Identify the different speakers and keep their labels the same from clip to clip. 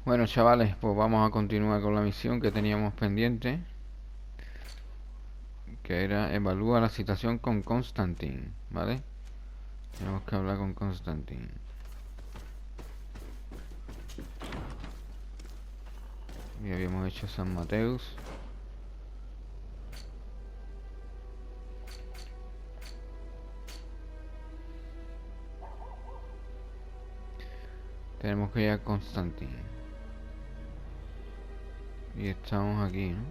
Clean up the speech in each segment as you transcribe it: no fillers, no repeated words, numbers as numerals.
Speaker 1: Bueno, chavales, pues vamos a continuar con la misión que teníamos pendiente, que era evalúa la situación con Constantine, ¿vale? Tenemos que hablar con Constantine. Y habíamos hecho San Mateus. Tenemos que ir a Constantine. Y estamos aquí, ¿no?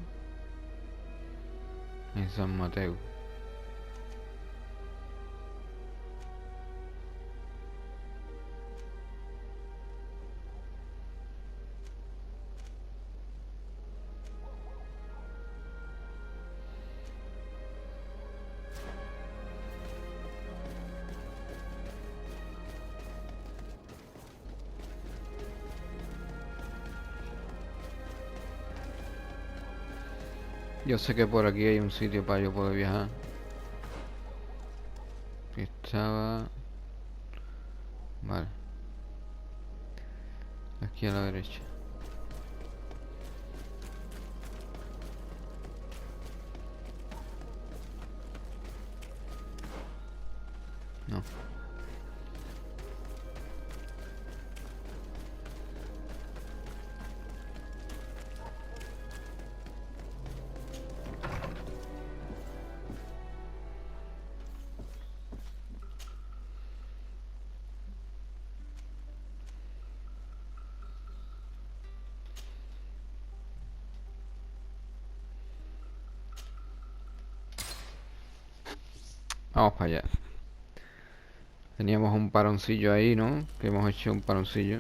Speaker 1: En San Mateo. Yo sé que por aquí hay un sitio para yo poder viajar. Estaba... Vale. Aquí a la derecha. No. Vamos para allá. Teníamos un paroncillo ahí, ¿no? Que hemos hecho un paroncillo.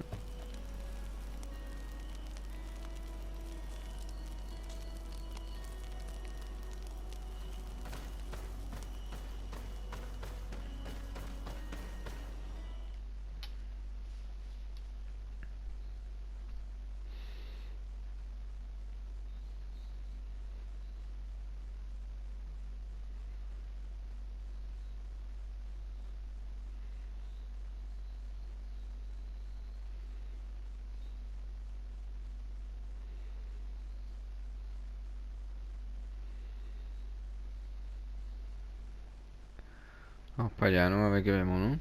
Speaker 1: Vamos para allá, ¿no? A ver qué vemos, ¿no?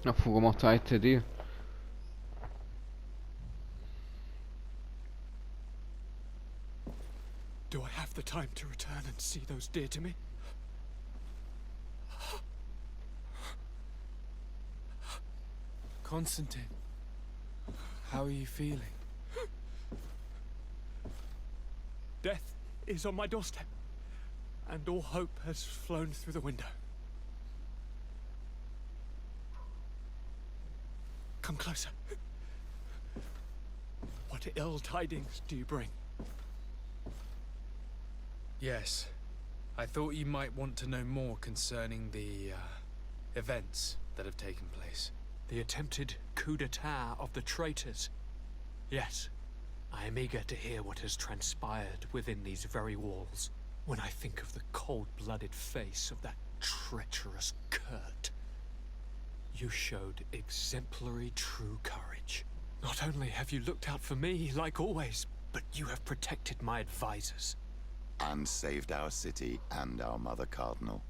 Speaker 1: No, pues, ¿cómo está este tío?
Speaker 2: Do I have the time to return and see those dear to me?
Speaker 3: Constantine, how are you feeling?
Speaker 2: Death is on my doorstep, and all hope has flown through the window. Come closer. What ill tidings do you bring?
Speaker 3: Yes, I thought you might want to know more concerning the events that have taken place.
Speaker 2: The attempted coup d'etat of the traitors. Yes, I am eager to hear what has transpired within these very walls. When I think of the cold-blooded face of that treacherous Kurt. You showed exemplary true courage. Not only have you looked out for me, like always, but you have protected my advisors.
Speaker 4: And saved our city and our Mother Cardinal.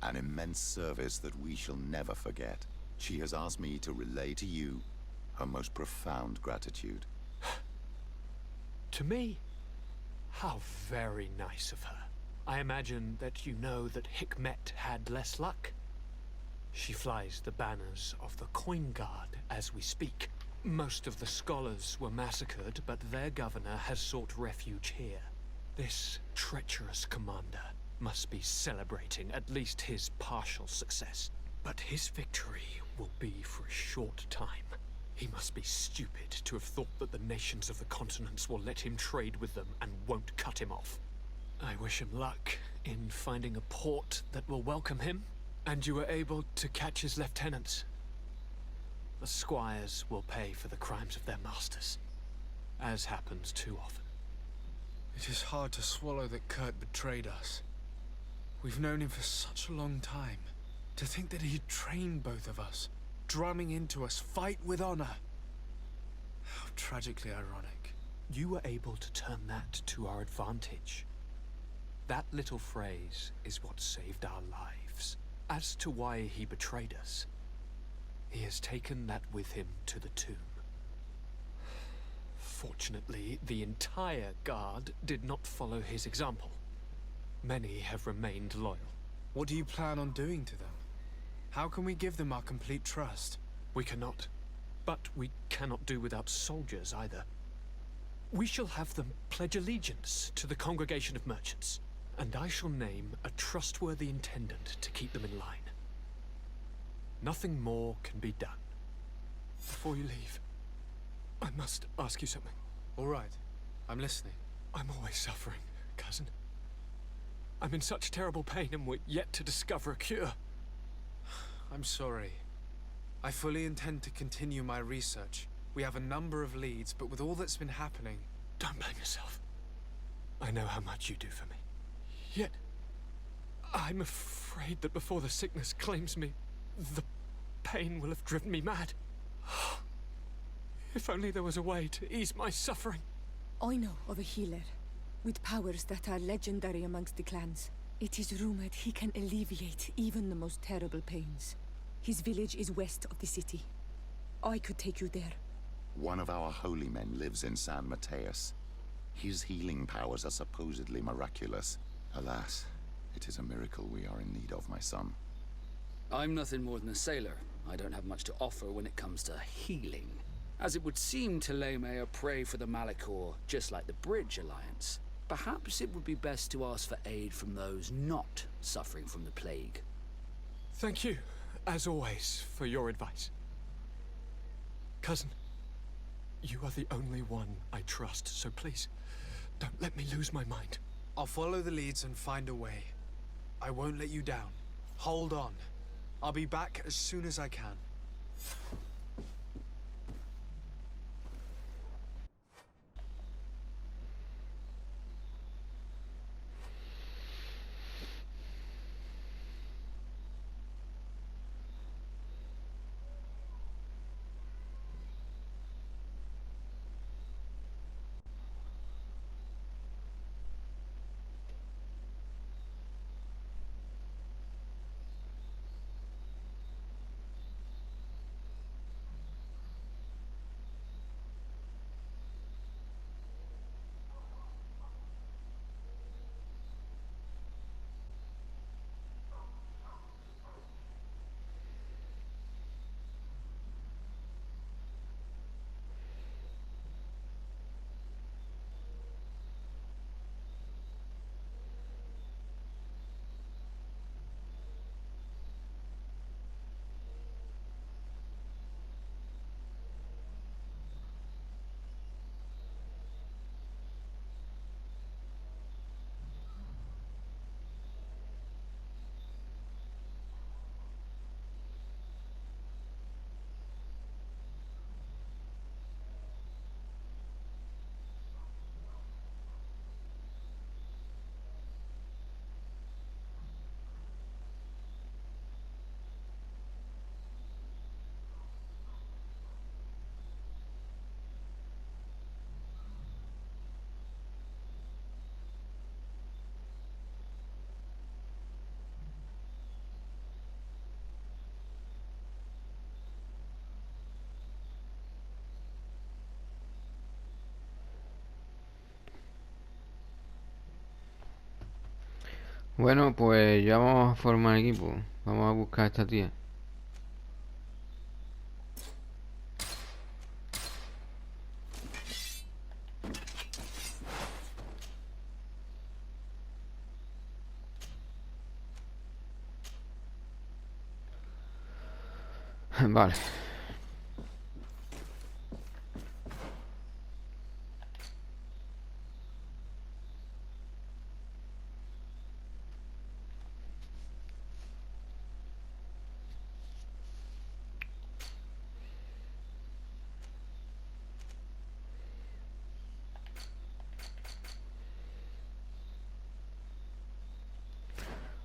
Speaker 4: An immense service that we shall never forget. She has asked me to relay to you her most profound gratitude.
Speaker 2: To me? How very nice of her. I imagine that you know that Hikmet had less luck. She flies the banners of the Coin Guard as we speak. Most of the scholars were massacred, but their governor has sought refuge here. This treacherous commander must be celebrating at least his partial success. But his victory will be for a short time. He must be stupid to have thought that the nations of the continents will let him trade with them and won't cut him off. I wish him luck in finding a port that will welcome him, and you were able to catch his lieutenants. The squires will pay for the crimes of their masters, as happens too often.
Speaker 3: It is hard to swallow that Kurt betrayed us. We've known him for such a long time. To think that he'd trained both of us, drumming into us, fight with honor. How tragically ironic.
Speaker 2: You were able to turn that to our advantage. That little phrase is what saved our lives. As to why he betrayed us, he has taken that with him to the tomb. Fortunately, the entire guard did not follow his example. Many have remained loyal.
Speaker 3: What do you plan on doing to them? How can we give them our complete trust?
Speaker 2: We cannot. But we cannot do without soldiers either. We shall have them pledge allegiance to the Congregation of Merchants, and I shall name a trustworthy intendant to keep them in line. Nothing more can be done. Before you leave, I must ask you something.
Speaker 3: All right, I'm listening.
Speaker 2: I'm always suffering, cousin. I'm in such terrible pain and we're yet to discover a cure.
Speaker 3: I'm sorry. I fully intend to continue my research. We have a number of leads, but with all that's been happening...
Speaker 2: Don't blame yourself. I know how much you do for me. Yet, I'm afraid that before the sickness claims me, the pain will have driven me mad. If only there was a way to ease my suffering.
Speaker 5: I know of a healer, with powers that are legendary amongst the clans. It is rumored he can alleviate even the most terrible pains. His village is west of the city. I could take you there.
Speaker 4: One of our holy men lives in San Mateus. His healing powers are supposedly miraculous. Alas, it is a miracle we are in need of, my son.
Speaker 6: I'm nothing more than a sailor. I don't have much to offer when it comes to healing. As it would seem Teleme are prey for the Malachor, just like the Bridge Alliance. Perhaps it would be best to ask for aid from those not suffering from the plague.
Speaker 2: Thank you, as always, for your advice. Cousin, you are the only one I trust, so please, don't let me lose my mind.
Speaker 3: I'll follow the leads and find a way. I won't let you down. Hold on. I'll be back as soon as I can.
Speaker 1: Bueno, pues ya vamos a formar equipo. Vamos a buscar a esta tía. Vale.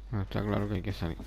Speaker 1: Bueno, está claro que hay que salir.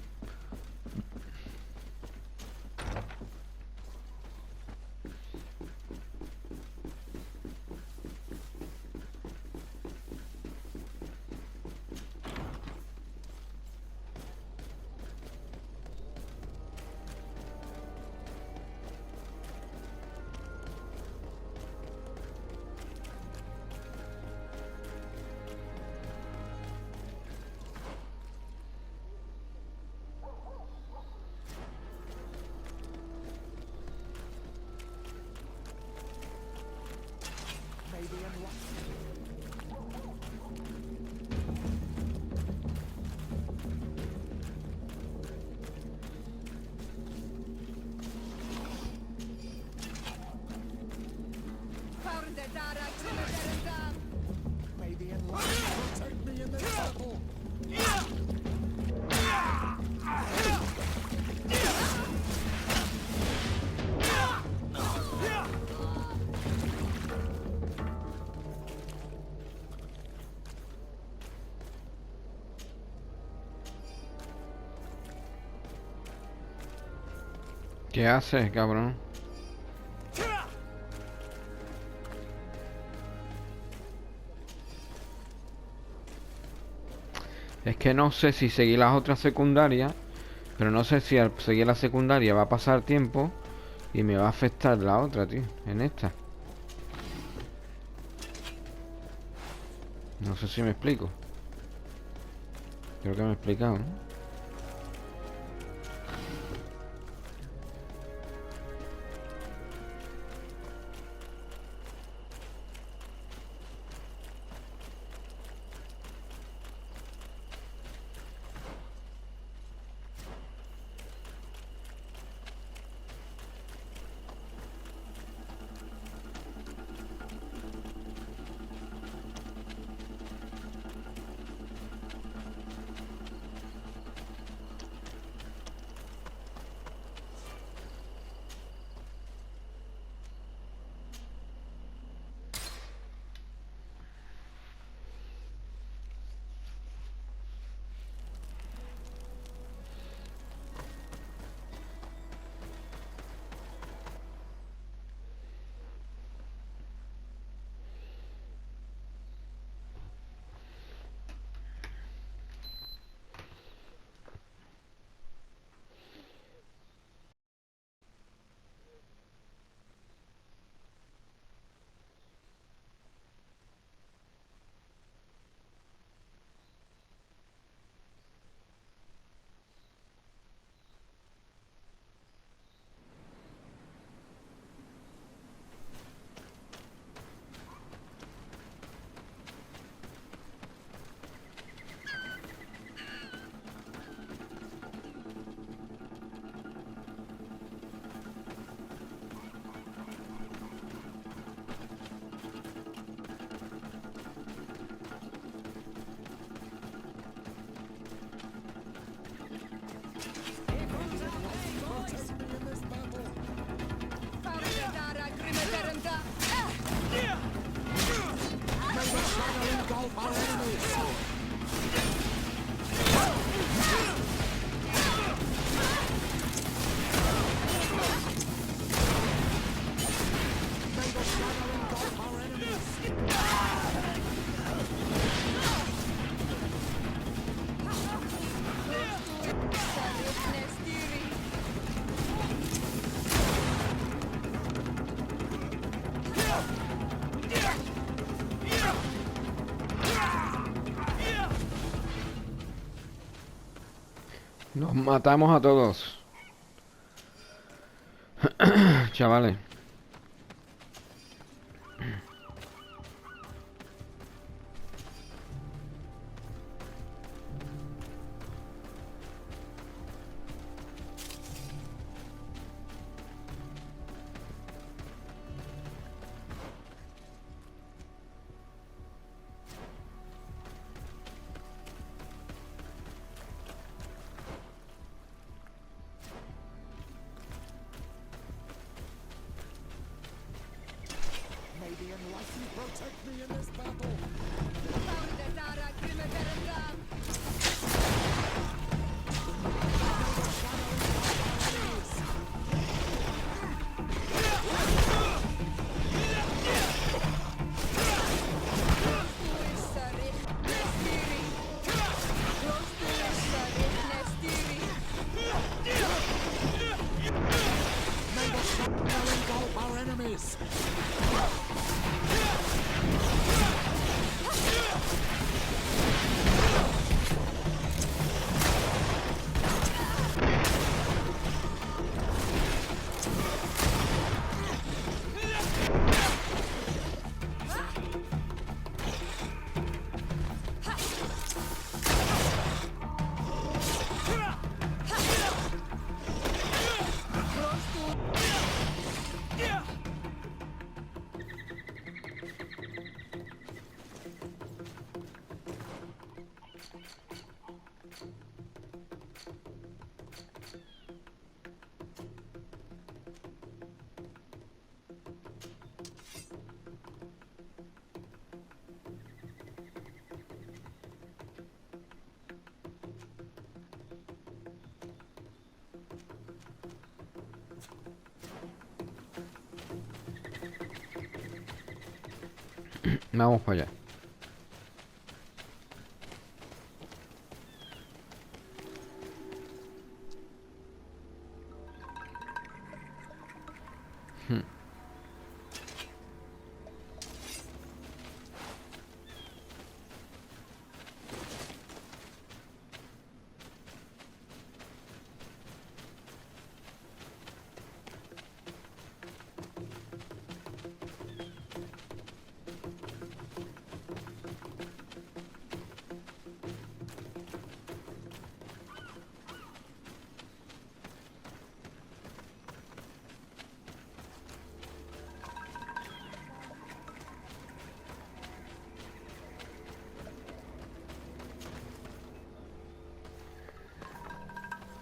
Speaker 1: ¿Qué haces, cabrón? Es que no sé si seguir las otras secundarias, pero no sé si al seguir la secundaria va a pasar tiempo y me va a afectar la otra, tío, en esta. No sé si me explico. Creo que me he explicado, ¿no? Nos matamos a todos. Chavales. Vamos para allá.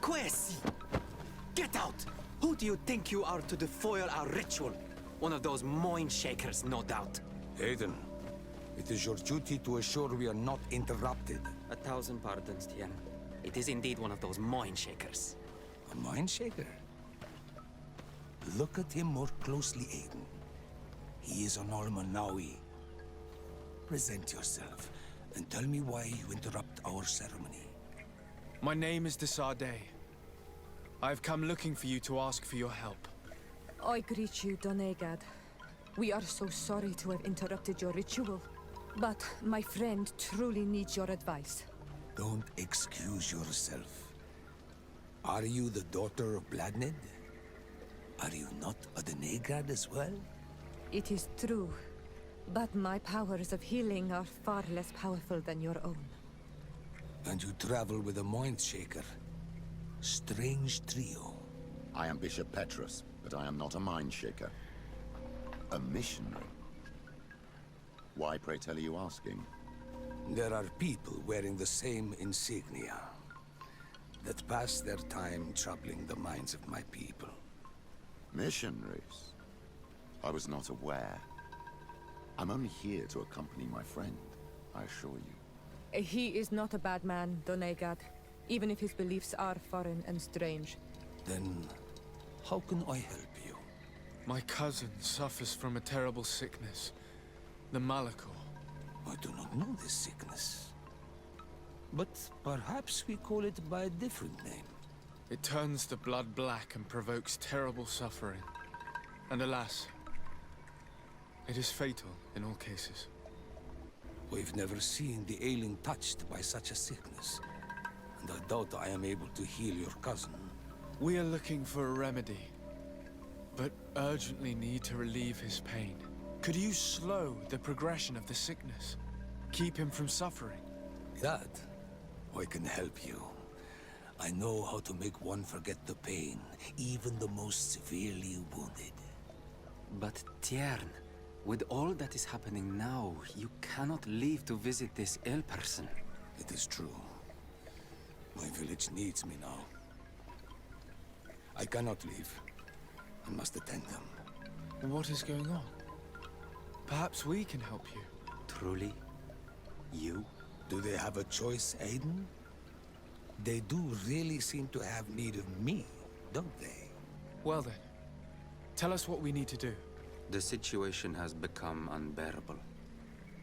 Speaker 7: Quesi! Get out! Who do you think you are to foil our ritual? One of those mind shakers, no doubt.
Speaker 8: Aiden, it is your duty to assure we are not interrupted.
Speaker 7: 1,000 pardons, Tien. It is indeed one of those mind shakers.
Speaker 8: A mind shaker? Look at him more closely, Aiden. He is an Almanawi. Present yourself and tell me why you interrupt our ceremony.
Speaker 3: My name is Desardet. I've come looking for you to ask for your help.
Speaker 5: I greet you, Donegad. We are so sorry to have interrupted your ritual. But my friend truly needs your advice.
Speaker 8: Don't excuse yourself. Are you the daughter of Bladned? Are you not a Donegad as well?
Speaker 5: It is true. But my powers of healing are far less powerful than your own.
Speaker 8: And you travel with a mind shaker. Strange trio.
Speaker 4: I am Bishop Petrus, but I am not a mind shaker. A missionary. Why, pray tell, are you asking?
Speaker 8: There are people wearing the same insignia that pass their time troubling the minds of my people.
Speaker 4: Missionaries? I was not aware. I'm only here to accompany my friend, I assure you.
Speaker 5: He is not a bad man, Donegad, even if his beliefs are foreign and strange.
Speaker 8: Then, how can I help you?
Speaker 3: My cousin suffers from a terrible sickness. The Malachor.
Speaker 8: I do not know this sickness. But perhaps we call it by a different name.
Speaker 3: It turns the blood black and provokes terrible suffering. And alas, it is fatal in all cases.
Speaker 8: We've never seen the ailing touched by such a sickness. And I doubt I am able to heal your cousin.
Speaker 3: We are looking for a remedy, but urgently need to relieve his pain. Could you slow the progression of the sickness? Keep him from suffering?
Speaker 8: That, I can help you. I know how to make one forget the pain, even the most severely wounded.
Speaker 7: But Tiern, with all that is happening now, you cannot leave to visit this ill person.
Speaker 8: It is true. My village needs me now. I cannot leave. I must attend them.
Speaker 3: What is going on? Perhaps we can help you.
Speaker 7: Truly? You?
Speaker 8: Do they have a choice, Aiden? They do really seem to have need of me, don't they?
Speaker 3: Well then, tell us what we need to do.
Speaker 7: The situation has become unbearable.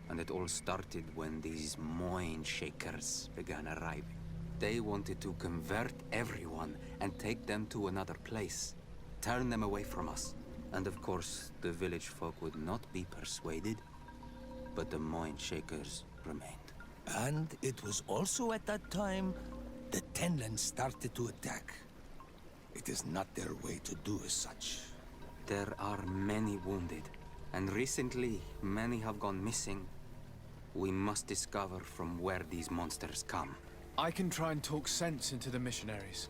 Speaker 7: And it all started when these mind shakers began arriving. They wanted to convert everyone and take them to another place. Turn them away from us. And of course, the village folk would not be persuaded. But the mind shakers remained.
Speaker 8: And it was also at that time the Tenland started to attack. It is not their way to do as such.
Speaker 7: There are many wounded, and recently many have gone missing. We must discover from where these monsters come.
Speaker 3: I can try and talk sense into the missionaries,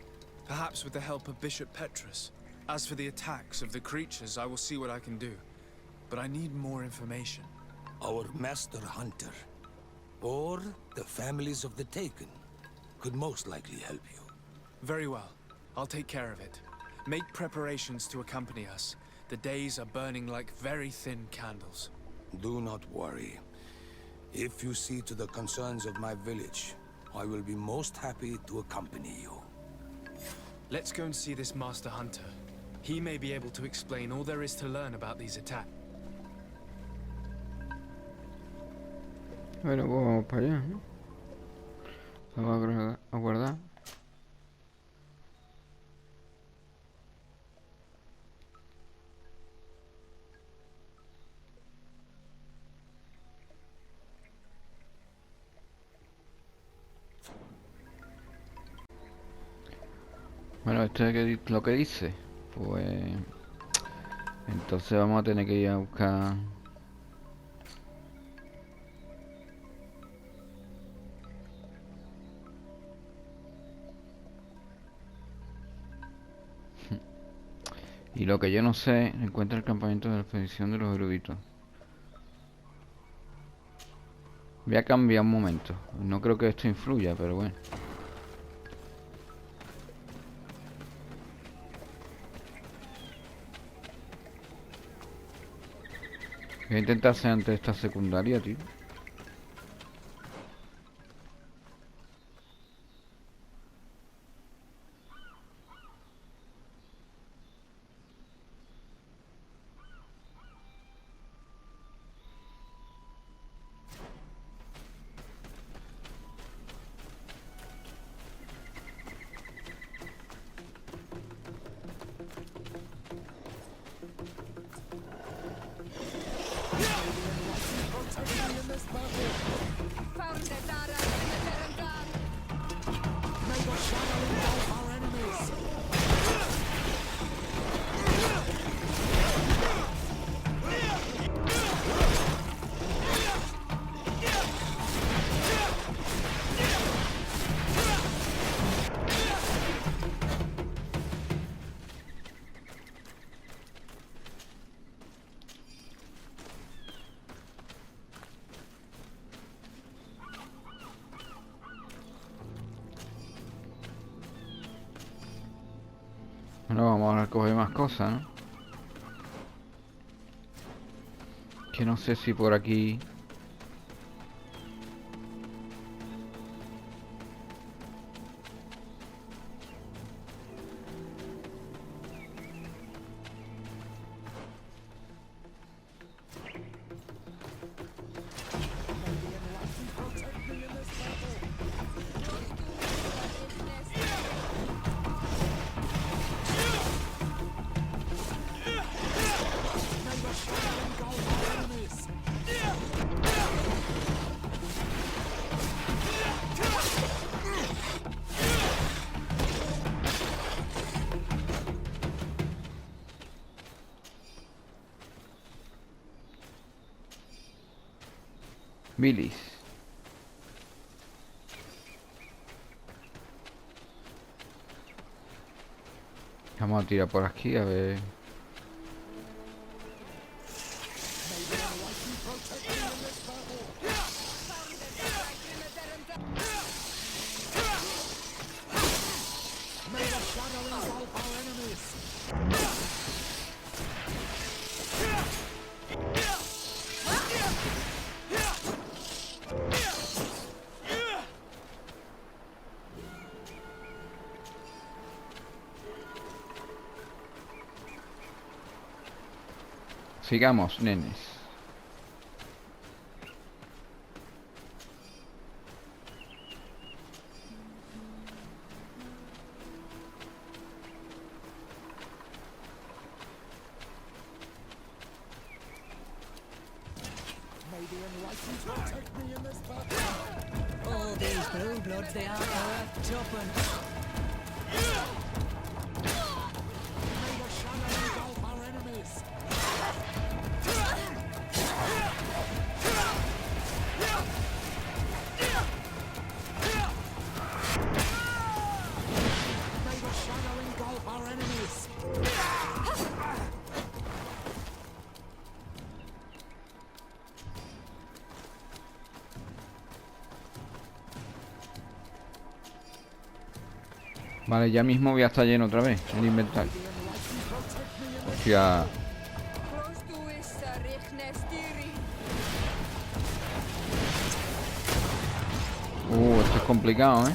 Speaker 3: perhaps with the help of Bishop Petrus. As for the attacks of the creatures, I will see what I can do. But I need more information.
Speaker 8: Our master hunter, or the families of the taken, could most likely help you.
Speaker 3: Very well. I'll take care of it. Make preparations to accompany us. The days are burning like very thin candles.
Speaker 8: Do not worry. If you see to the concerns of my village, I will be most happy to accompany you.
Speaker 3: Let's go and see this Master Hunter. He may be able to explain all there is to learn about these attacks.
Speaker 1: Bueno, pues vamos para allá, ¿no? Vamos a guardar. Bueno, esto es lo que dice. Pues entonces vamos a tener que ir a buscar. Y lo que yo no sé, encuentra el campamento de la expedición de los eruditos. Voy a cambiar un momento. No creo que esto influya, pero bueno. Voy a intentar hacer antes esta secundaria, tío. Bueno, vamos a recoger más cosas, ¿no? Que no sé si por aquí... Bilis. Vamos a tirar por aquí a ver. Sigamos, nenes.
Speaker 9: Oh, these blue bloods, they are worth tuppence.
Speaker 1: Vale, ya mismo voy a estar lleno otra vez el inventario. Hostia. Esto es complicado, ¿eh?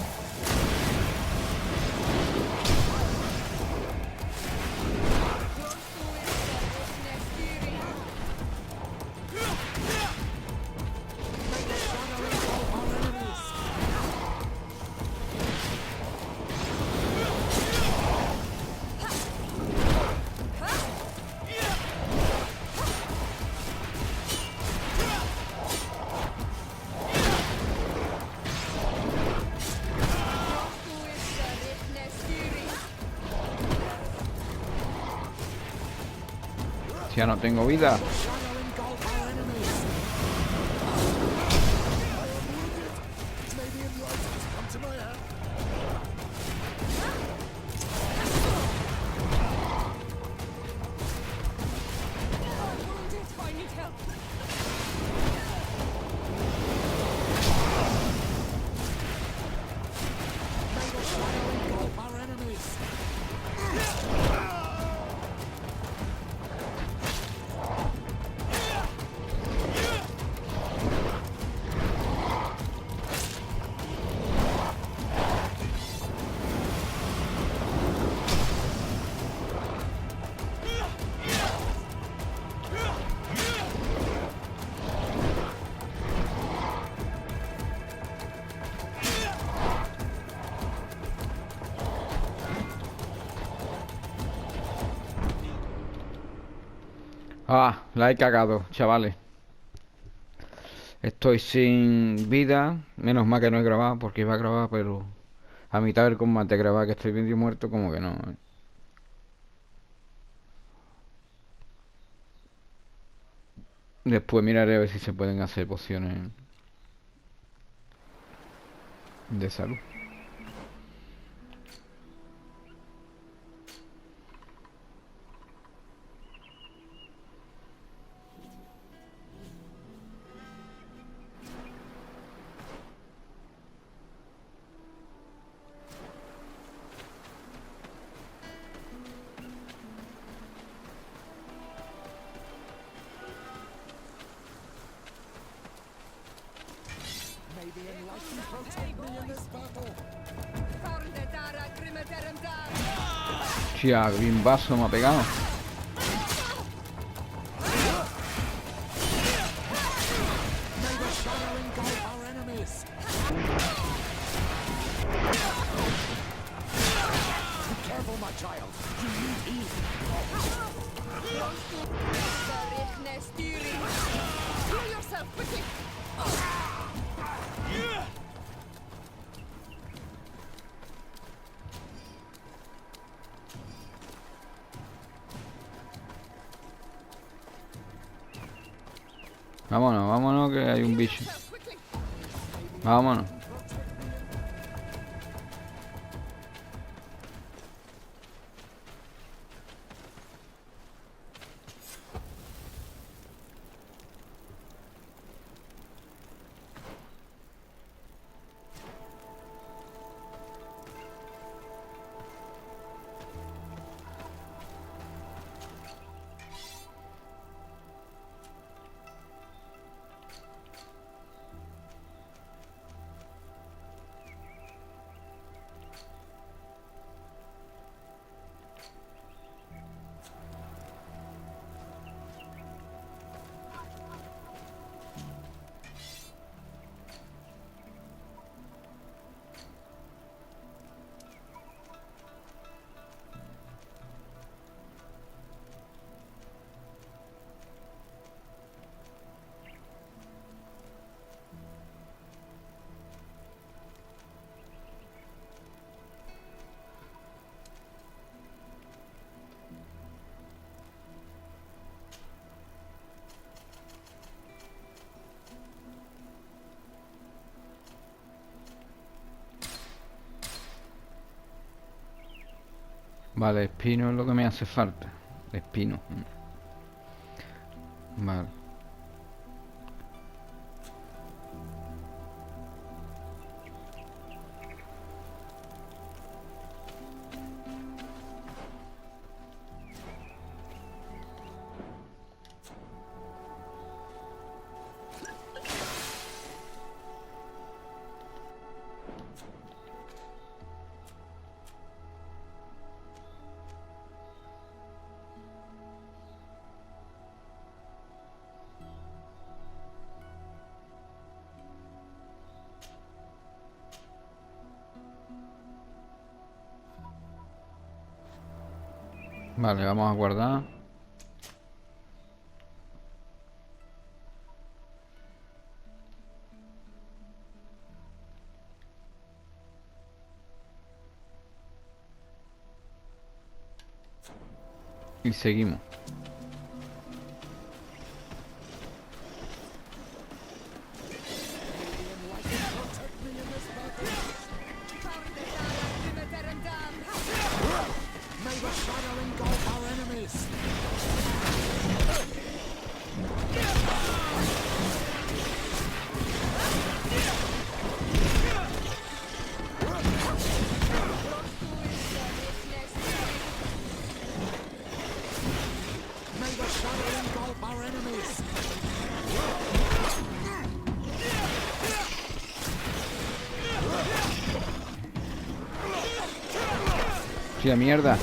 Speaker 1: Ya no tengo vida. Ah, la he cagado, chavales. Estoy sin vida. Menos mal que no he grabado, porque iba a grabar, pero a mitad del combate grabar que estoy medio muerto, como que no. Después miraré a ver si se pueden hacer pociones de salud. Hostia, bien vaso me ha pegado. Vámonos, vámonos, que hay un bicho. Vámonos. Vale, espino es lo que me hace falta. Espino. Vale. Vale, vamos a guardar. Y seguimos. ¡Hostia, mierda!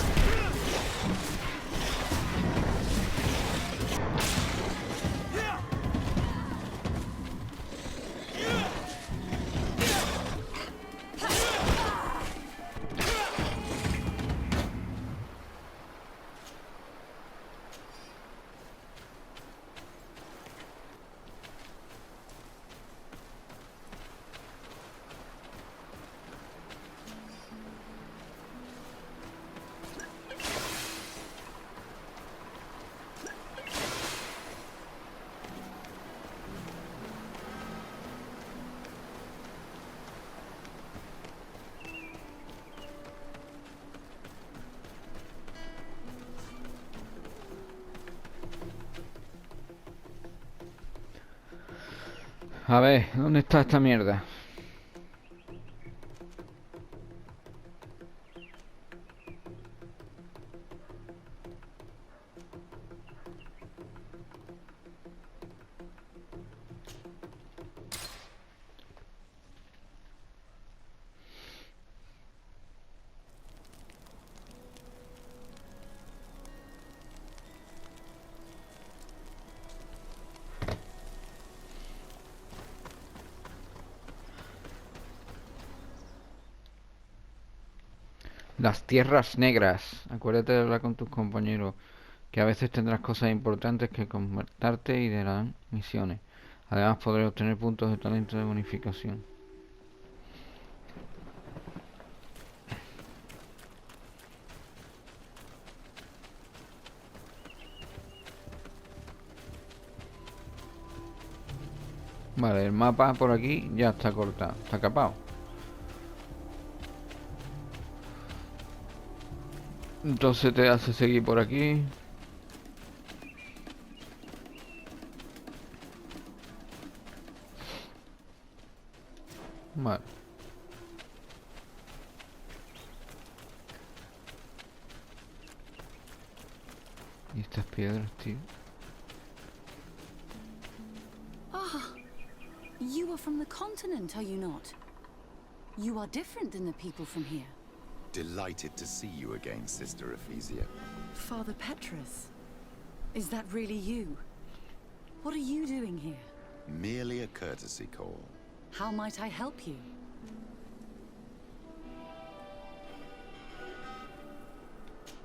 Speaker 1: A ver, ¿dónde está esta mierda? Las tierras negras. Acuérdate de hablar con tus compañeros, que a veces tendrás cosas importantes que comentarte y de las misiones. Además podrás obtener puntos de talento de bonificación. Vale, el mapa por aquí ya está cortado, está capado. Entonces te hace seguir por aquí. Vale. Y estas piedras, tío.
Speaker 10: Ah, you are from the continent, are you not? You are different than the people from here.
Speaker 4: Delighted to see you again, Sister Ephesia.
Speaker 10: Father Petrus, is that really you? What are you doing here?
Speaker 4: Merely a courtesy call.
Speaker 10: How might I help you?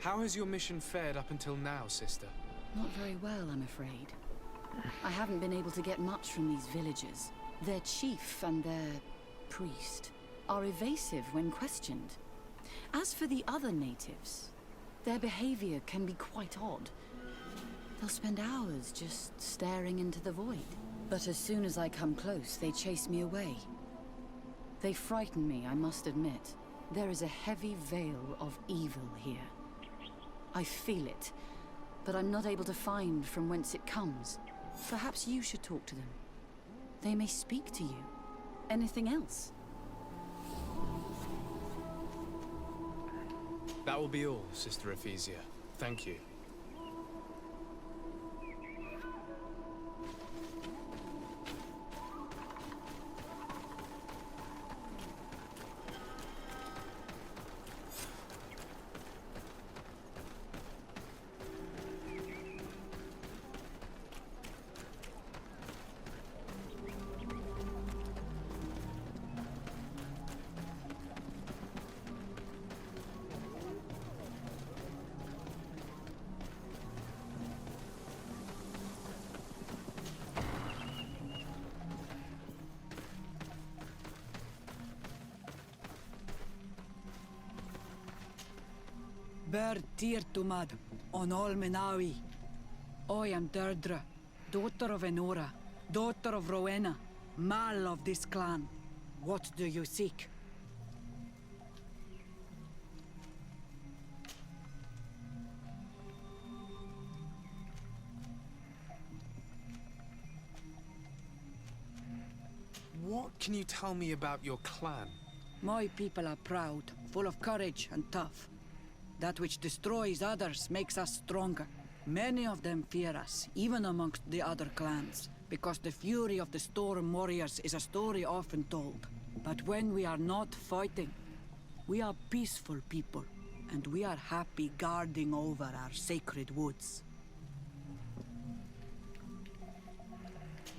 Speaker 3: How has your mission fared up until now, sister?
Speaker 10: Not very well, I'm afraid. I haven't been able to get much from these villagers. Their chief and their priest are evasive when questioned. As for the other natives, their behavior can be quite odd. They'll spend hours just staring into the void. But as soon as I come close, they chase me away. They frighten me, I must admit. There is a heavy veil of evil here. I feel it, but I'm not able to find from whence it comes. Perhaps you should talk to them. They may speak to you. Anything else?
Speaker 3: That will be all, Sister Ephesia. Thank you.
Speaker 9: Ber Tirtumad, on Olmenawi. I am Deirdre, daughter of Enora, daughter of Rowena, Mal of this clan. What do you seek?
Speaker 3: What can you tell me about your clan?
Speaker 9: My people are proud, full of courage and tough. That which destroys others makes us stronger. Many of them fear us, even amongst the other clans, because the fury of the Storm Warriors is a story often told. But when we are not fighting, we are peaceful people, and we are happy guarding over our sacred woods.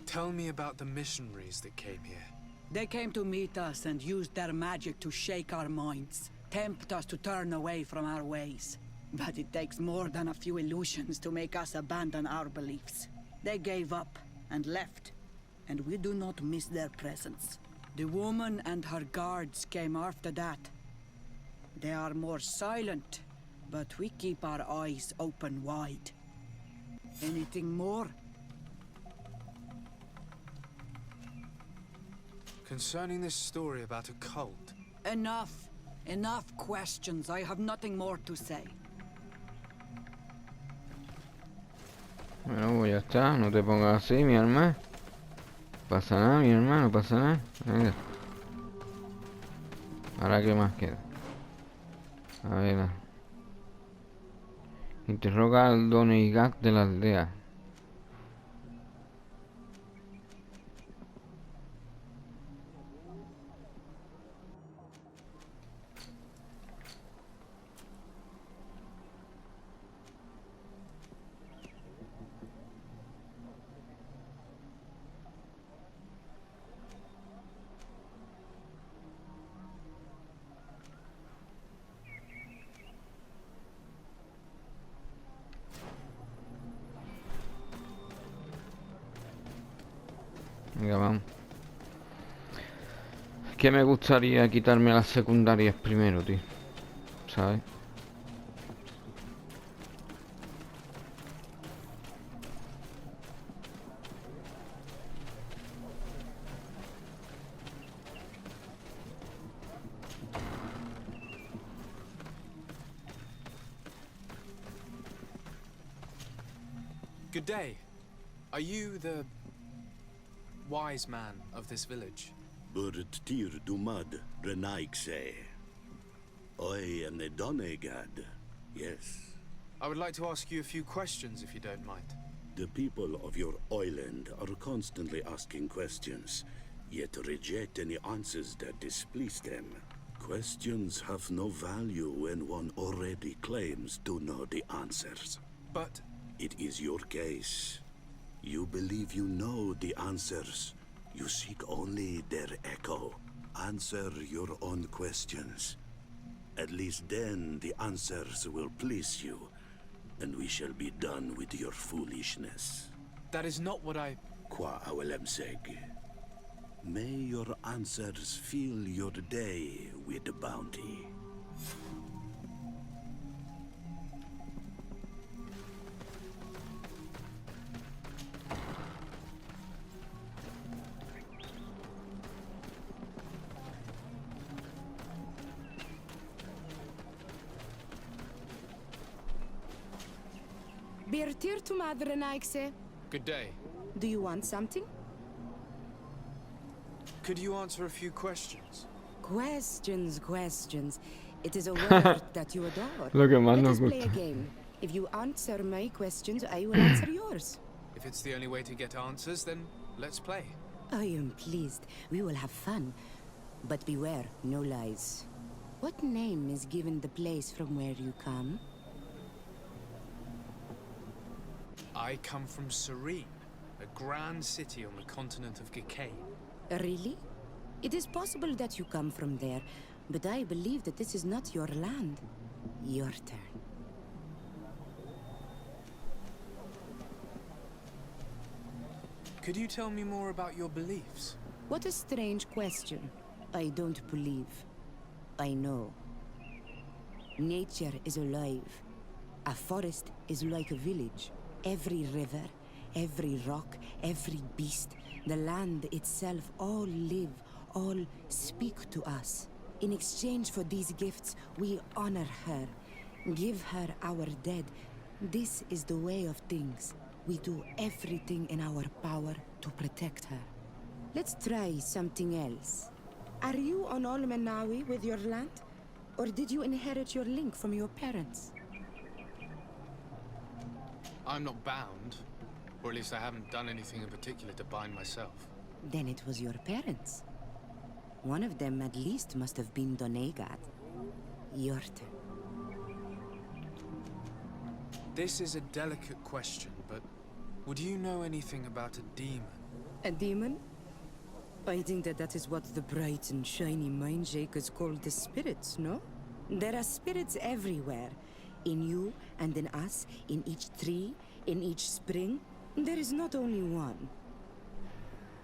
Speaker 3: Tell me about the missionaries that came here.
Speaker 9: They came to meet us and used their magic to shake our minds, tempt us to turn away from our ways. But it takes more than a few illusions to make us abandon our beliefs. They gave up and left, and we do not miss their presence. The woman and her guards came after that. They are more silent, but we keep our eyes open wide. Anything more?
Speaker 3: Concerning this story about a cult.
Speaker 9: Enough. Enough questions. I have nothing more to say.
Speaker 1: Bueno, pues ya está, no te pongas así, mi hermano. Pasa nada, mi hermano, pasa nada. Venga. Ahora, ¿qué más queda? A ver. Interroga al Doneigat de la aldea. Venga, vamos. Es que me gustaría quitarme las secundarias primero, tío. ¿Sabes?
Speaker 3: Good day. Are you the wise man of this village?
Speaker 11: Burt tir dumad renaikse. I am the Donegad. Yes.
Speaker 3: I would like to ask you a few questions if you don't mind.
Speaker 11: The people of your island are constantly asking questions, yet reject any answers that displease them. Questions have no value when one already claims to know the answers.
Speaker 3: But
Speaker 11: it is your case. You believe you know the answers. You seek only their echo. Answer your own questions. At least then the answers will please you, and we shall be done with your foolishness.
Speaker 3: that is not what I...
Speaker 11: Qua awelemseg. May your answers fill your day with bounty.
Speaker 5: Birtir to Madre Naikse.
Speaker 3: Good day.
Speaker 5: Do you want something?
Speaker 3: Could you answer a few questions?
Speaker 5: Questions. It is a word that you adore.
Speaker 1: Lo que más
Speaker 5: Let
Speaker 1: nos
Speaker 5: us play a
Speaker 1: gusta.
Speaker 5: game. If you answer my questions, I will answer yours.
Speaker 3: If it's the only way to get answers, then let's play.
Speaker 5: I am pleased. We will have fun. But beware, no lies. What name is given the place from where you come?
Speaker 3: I come from Serene, a grand city on the continent of Gicane.
Speaker 5: Really? It is possible that you come from there, but I believe that this is not your land. Your turn.
Speaker 3: Could you tell me more about your beliefs?
Speaker 5: What a strange question. I don't believe. I know.
Speaker 12: Nature is alive. A forest is like a village. Every river, every rock, every beast, the land itself, all live, all speak to us. In exchange for these gifts, we honor her, give her our dead. This is the way of things. We do everything in our power to protect her. Let's try something else. Are you on Olmenawi with your land? Or did you inherit your link from your parents?
Speaker 3: I'm not bound. Or at least I haven't done anything in particular to bind myself.
Speaker 12: Then it was your parents. One of them at least must have been Donegad. Your turn.
Speaker 3: This is a delicate question, but would you know anything about a demon?
Speaker 12: A demon? I think that is what the bright and shiny mind shakers call the spirits, no? There are spirits everywhere. In you and in us, in each tree, in each spring. There is not only one.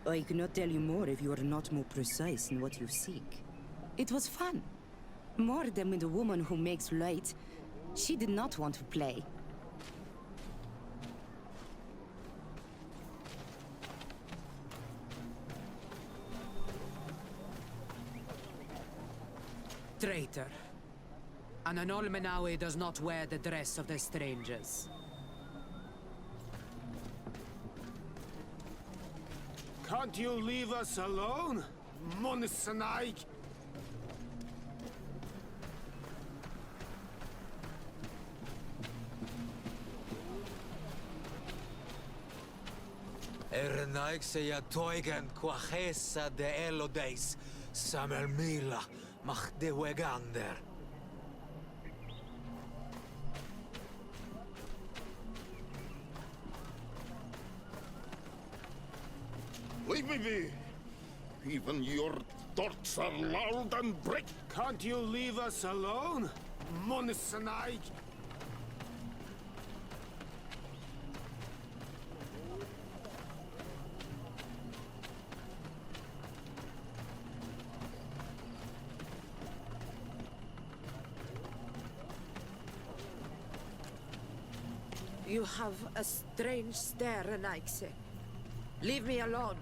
Speaker 12: I cannot tell you more if you are not more precise in what you seek. It was fun. More than with the woman who makes light. She did not want to play.
Speaker 13: Traitor. An Olmenawi does not wear the dress of the strangers.
Speaker 14: Can't you leave us alone, Monsanike?
Speaker 15: Ernaik se ja toigen quachesa de elodeis, samel mila, mach de wegander.
Speaker 14: Leave me be. Even your thoughts are loud and bright. Can't you leave us alone, Monsanike?
Speaker 16: You have a strange stare, Anaikse. Leave me alone.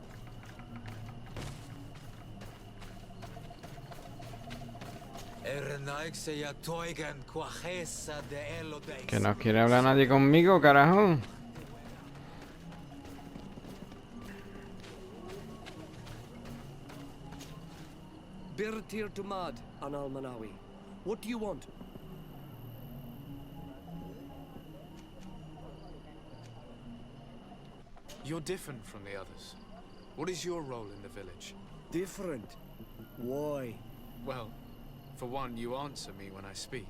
Speaker 15: Ernaik se ja toigen quachesa de elodeis.
Speaker 1: Que no quiere hablar nadie conmigo, carajo.
Speaker 17: Birtir to Mad, an Almanawi. What do you want?
Speaker 3: You're different from the others. What is your role in the village?
Speaker 17: Different? Why?
Speaker 3: Well, for one, you answer me when I speak.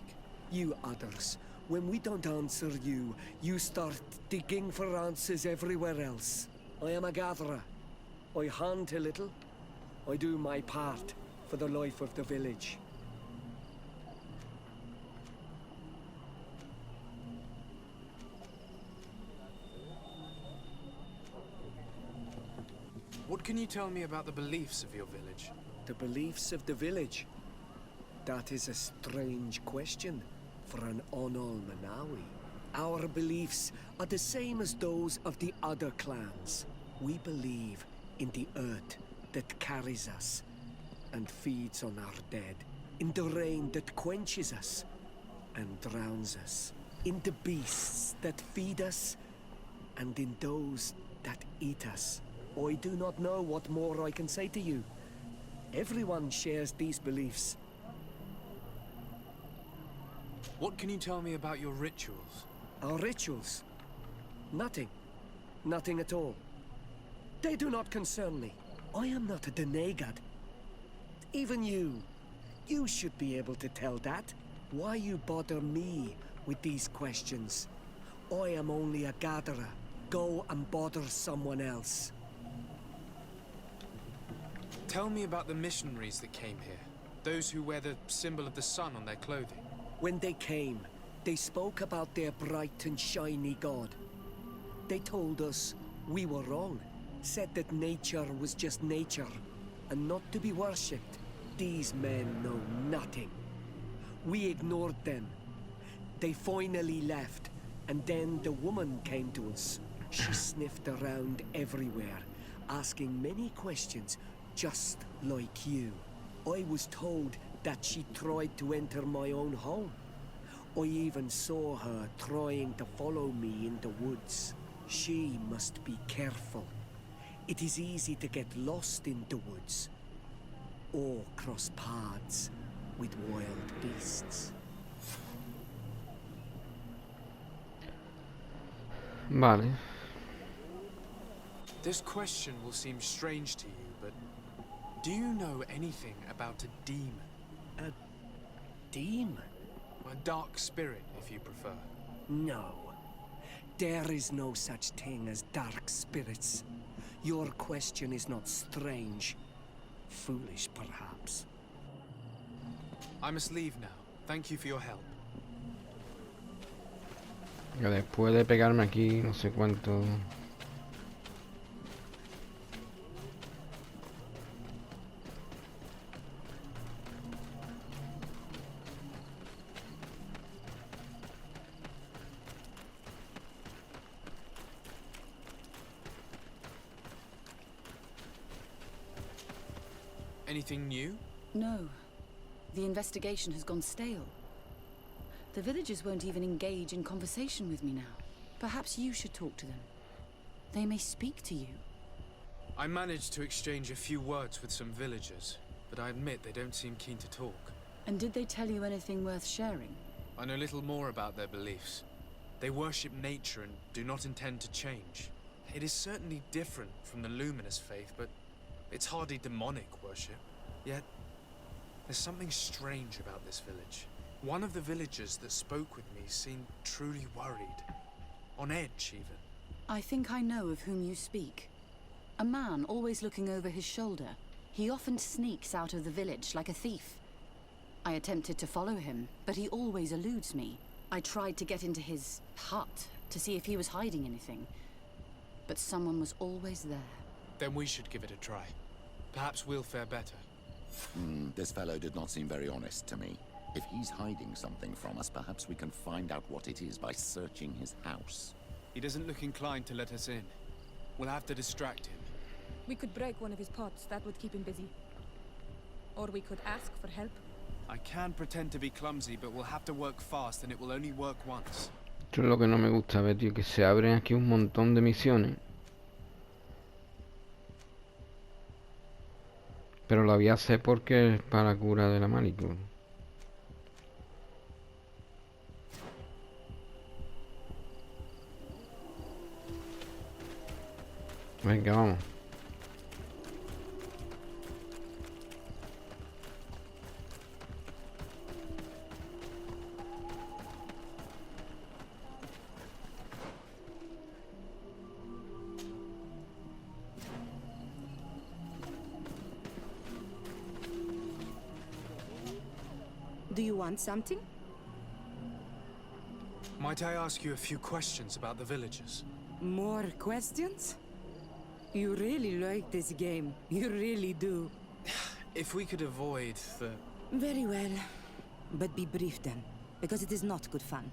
Speaker 17: You others, when we don't answer you, you start digging for answers everywhere else. I am a gatherer. I hunt a little. I do my part for the life of the village.
Speaker 3: What can you tell me about the beliefs of your village?
Speaker 17: The beliefs of the village? That is a strange question for an Onol-Manawi. Our beliefs are the same as those of the other clans. We believe in the earth that carries us and feeds on our dead, in the rain that quenches us and drowns us, in the beasts that feed us and in those that eat us. I do not know what more I can say to you. Everyone shares these beliefs.
Speaker 3: What can you tell me about your rituals?
Speaker 17: Our rituals? Nothing. Nothing at all. They do not concern me. I am not a Donegad. Even you should be able to tell that. Why you bother me with these questions? I am only a gatherer. Go and bother someone else.
Speaker 3: Tell me about the missionaries that came here. Those who wear the symbol of the sun on their clothing.
Speaker 17: When they came, they spoke about their bright and shiny god. They told us we were wrong. Said that nature was just nature, and not to be worshipped. These men know nothing. We ignored them. They finally left, and then the woman came to us. She sniffed around everywhere, asking many questions, just like you. I was told that she tried to enter my own home. I even saw her trying to follow me in the woods. She must be careful. It is easy to get lost in the woods, or cross paths with wild beasts.
Speaker 1: Vale.
Speaker 3: This question will seem strange to you, but do you know anything about a demon?
Speaker 17: A demon?
Speaker 3: A dark spirit, if you prefer.
Speaker 17: No. There is no such thing as dark spirits. Your question is not strange. Foolish, perhaps.
Speaker 3: I must leave now. Thank you for your help.
Speaker 1: Yo después de pegarme aquí no sé cuánto.
Speaker 3: Anything new?
Speaker 10: No. The investigation has gone stale. The villagers won't even engage in conversation with me now. Perhaps you should talk to them. They may speak to you.
Speaker 3: I managed to exchange a few words with some villagers, but I admit they don't seem keen to talk.
Speaker 10: And did they tell you anything worth sharing?
Speaker 3: I know little more about their beliefs. They worship nature and do not intend to change. It is certainly different from the luminous faith, but it's hardly demonic worship. Yet, there's something strange about this village. One of the villagers that spoke with me seemed truly worried. On edge, even.
Speaker 10: I think I know of whom you speak. A man always looking over his shoulder. He often sneaks out of the village like a thief. I attempted to follow him, but he always eludes me. I tried to get into his hut to see if he was hiding anything, but someone was always there.
Speaker 3: Then we should give it a try. Perhaps we'll fare better.
Speaker 4: This fellow did not seem very honest to me. If he's hiding something from us, perhaps we can find out what it is by searching his house.
Speaker 3: He doesn't look inclined to let us in. We'll have to distract him.
Speaker 5: We could break one of his pots. That would keep him busy. Or we could ask for help.
Speaker 3: I can pretend to be clumsy, but we'll have to work fast and it will only work once.
Speaker 1: Esto es lo que no me gusta, ver, tío, que se abren aquí un montón de misiones. Pero la voy a hacer porque es para la cura de la Maliku. Venga, vamos.
Speaker 12: Do you want something?
Speaker 3: Might I ask you a few questions about the villagers?
Speaker 12: More questions? You really like this game. You really do.
Speaker 3: If we could avoid the...
Speaker 12: Very well. But be brief then, because it is not good fun.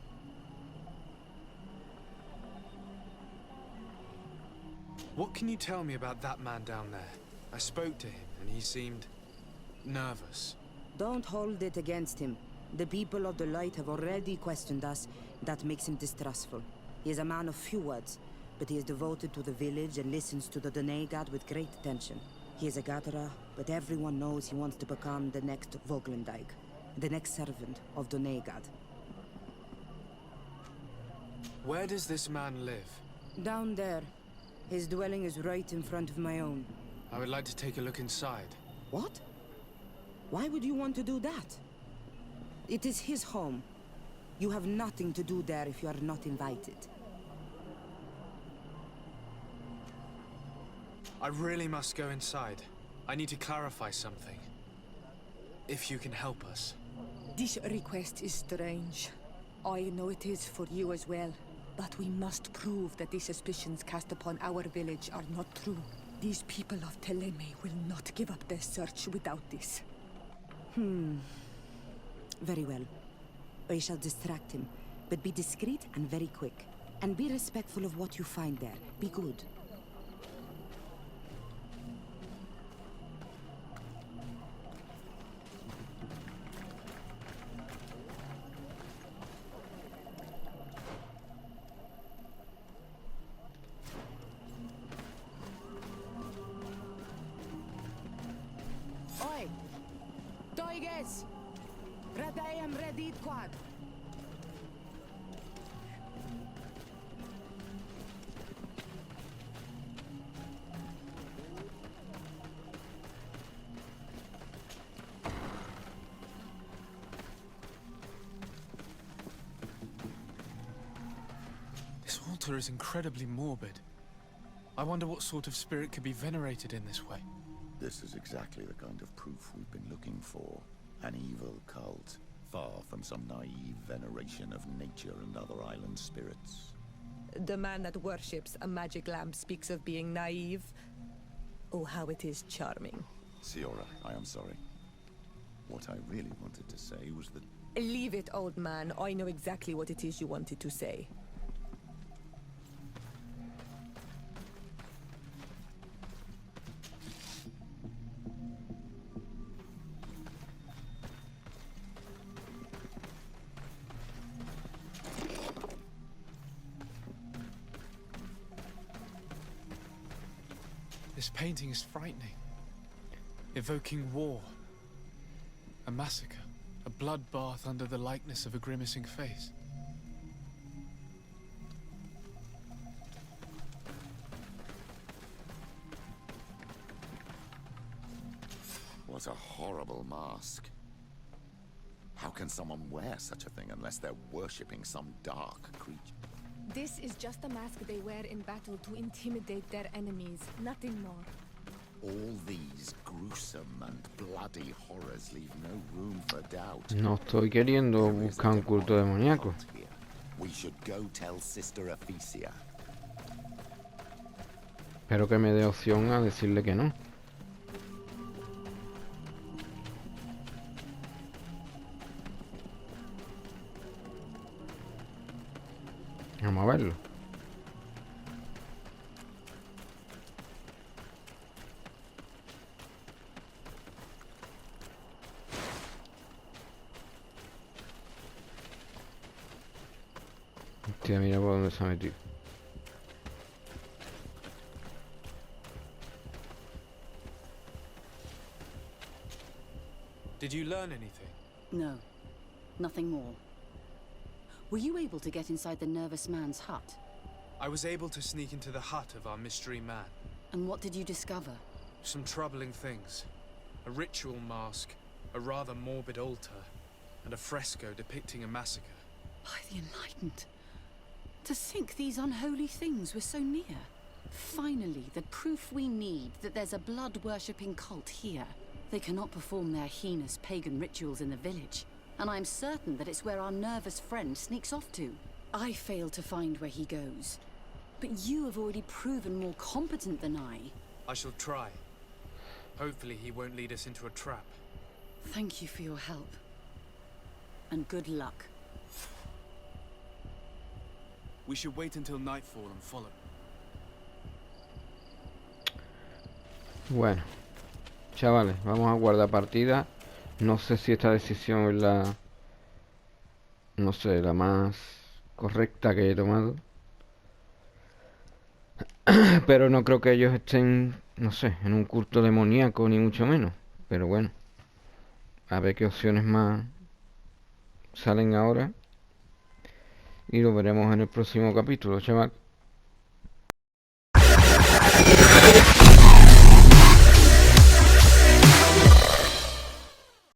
Speaker 3: What can you tell me about that man down there? I spoke to him and he seemed nervous.
Speaker 12: Don't hold it against him. The people of the light have already questioned us. That makes him distrustful. He is a man of few words, but he is devoted to the village and listens to the Donegad with great attention. He is a gatherer, but everyone knows he wants to become the next Voglendijk, the next servant of Donegad.
Speaker 3: Where does this man live?
Speaker 12: Down there. His dwelling is right in front of my own.
Speaker 3: I would like to take a look inside.
Speaker 12: What? Why would you want to do that? It is his home. You have nothing to do there if you are not invited.
Speaker 3: I really must go inside. I need to clarify something. If you can help us.
Speaker 5: This request is strange. I know it is for you as well. But we must prove that the suspicions cast upon our village are not true. These people of Teleme will not give up their search without this.
Speaker 12: Very well. I shall distract him, but be discreet and very quick. And be respectful of what you find there. Be good.
Speaker 9: Oi! Doiges! Radayam Redit Quad!
Speaker 3: This altar is incredibly morbid. I wonder what sort of spirit could be venerated in this way.
Speaker 4: This is exactly the kind of proof we've been looking for. An evil cult, far from some naive veneration of nature and other island spirits.
Speaker 5: The man that worships a magic lamp speaks of being naive. Oh, how it is charming.
Speaker 4: Siora, I am sorry. What I really wanted to say was that...
Speaker 5: Leave it, old man. I know exactly what it is you wanted to say.
Speaker 3: This painting is frightening. Evoking war. A massacre. A bloodbath under the likeness of a grimacing face.
Speaker 4: What a horrible mask. How can someone wear such a thing unless they're worshipping some dark creature?
Speaker 5: This is just a mask they wear in battle to intimidate their enemies, nothing more.
Speaker 4: All these gruesome and bloody horrors leave no room for doubt.
Speaker 1: No estoy queriendo buscar un culto demoníaco.
Speaker 4: We should go tell Sister Ephesia.
Speaker 1: Espero que me dé opción a decirle que no. Vamos a verlo. Hostia, mira por dónde se ha metido.
Speaker 3: Did you learn anything?
Speaker 10: No, nothing more. Were you able to get inside the nervous man's hut?
Speaker 3: I was able to sneak into the hut of our mystery man.
Speaker 10: And what did you discover?
Speaker 3: Some troubling things. A ritual mask, a rather morbid altar, and a fresco depicting a massacre.
Speaker 10: By the Enlightened. To think these unholy things were so near. Finally, the proof we need that there's a blood-worshipping cult here. They cannot perform their heinous pagan rituals in the village. And I'm certain that it's where our nervous friend sneaks off to. I failed to find where he goes. But you have already proven more competent than I.
Speaker 3: I shall try. Hopefully he won't lead us into a trap.
Speaker 10: Thank you for your help. And good luck.
Speaker 3: We should wait until nightfall and follow.
Speaker 1: Bueno, chavales, vamos a guardar partida. No sé si esta decisión es la... no sé, la más correcta que he tomado. Pero no creo que ellos estén, no sé, en un culto demoníaco ni mucho menos. Pero bueno, a ver qué opciones más salen ahora. Y lo veremos en el próximo capítulo, chaval.